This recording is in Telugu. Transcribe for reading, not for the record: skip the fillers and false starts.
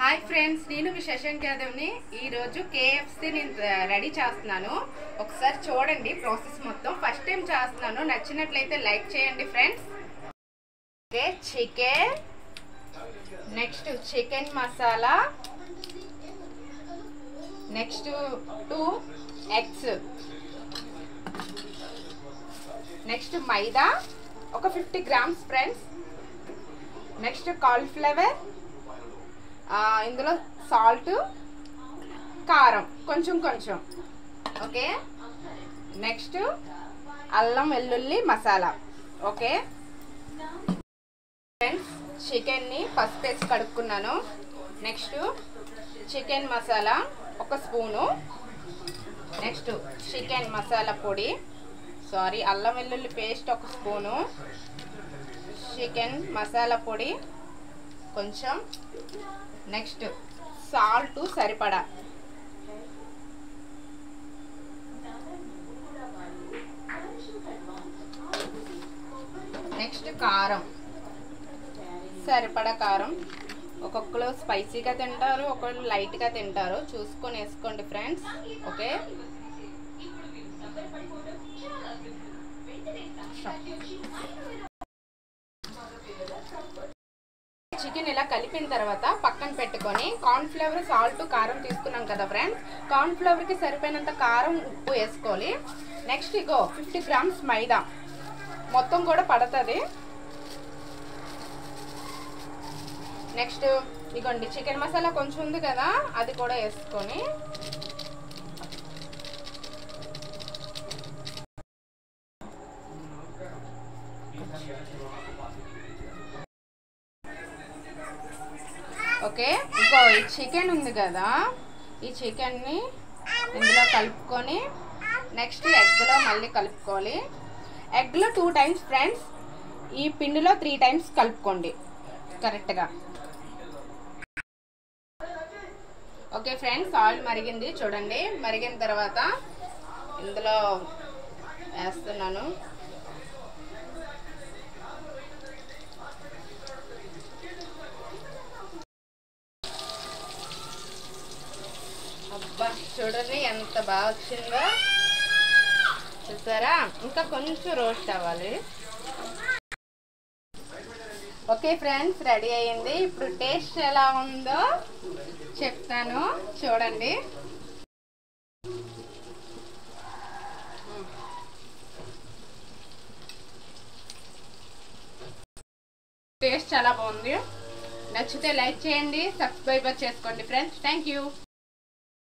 హాయ్ ఫ్రెండ్స్, నేను మీ శశాంక్ యాదవ్ని. ఈరోజు కేఎఫ్సీ నేను రెడీ చేస్తున్నాను. ఒకసారి చూడండి ప్రాసెస్ మొత్తం. ఫస్ట్ టైం చేస్తున్నాను, నచ్చినట్లయితే లైక్ చేయండి friends. Okay, chicken, next chicken masala, next 2 eggs, next మైదా ఒక 50 గ్రామ్స్ ఫ్రెండ్స్, నెక్స్ట్ కాలీఫ్లవర్, ఇందులో సాల్ట్, కారం కొంచెం కొంచెం. ఓకే, నెక్స్ట్ అల్లం వెల్లుల్లి మసాలా. ఓకే ఫ్రెండ్స్, చికెన్ని పసుపు వేసి కడుక్కున్నాను. Next chicken masala 1 spoon, next chicken masala పొడి, అల్లం వెల్లుల్లి పేస్ట్ 1 స్పూను, చికెన్ మసాలా పొడి కొంచెం, నెక్స్ట్ సాల్ట్ సరిపడా, నెక్స్ట్ కారం సరిపడా కారం. ఒక్కొక్కరు స్పైసీగా తింటారు, ఒక్కొక్కరు లైట్గా తింటారు, చూసుకొని వేసుకోండి ఫ్రెండ్స్. ఓకే, చికెన్ ఇలా కలిపిన తర్వాత పక్కన పెట్టుకొని కార్న్ఫ్లవర్, సాల్ట్, కారం తీసుకున్నాం కదా ఫ్రెండ్స్. కార్న్ఫ్లవర్కి సరిపోయినంత కారం, ఉప్పు వేసుకోవాలి. నెక్స్ట్ ఇగో 50 గ్రామ్స్ మైదా, మొత్తం కూడా పడుతుంది. నెక్స్ట్ ఇగోండి చికెన్ మసాలా కొంచెం ఉంది కదా, అది కూడా వేసుకొని ఓకే. ఇంకో ఈ చికెన్ ఉంది కదా, ఈ చికెన్ని ఇందులో కలుపుకొని నెక్స్ట్ ఎగ్లో మళ్ళీ కలుపుకోవాలి. ఎగ్లో 2 టైమ్స్ ఫ్రెండ్స్, ఈ పిండిలో 3 టైమ్స్ కలుపుకోండి కరెక్ట్గా. ఓకే ఫ్రెండ్స్, ఆయిల్ మరిగింది చూడండి. మరిగిన తర్వాత ఇందులో వేస్తున్నాను. అబ్బా చూడండి ఎంత బాగా వచ్చిందో, చూసారా? ఇంకా కొంచెం రోస్ట్ అవ్వాలి. ఓకే ఫ్రెండ్స్, రెడీ అయ్యింది. ఇప్పుడు టేస్ట్ ఎలా ఉందో చెప్తాను చూడండి. టేస్ట్ చాలా బాగుంది. నచ్చితే లైక్ చేయండి, సబ్స్క్రైబ్ చేసుకోండి ఫ్రెండ్స్. Thank you.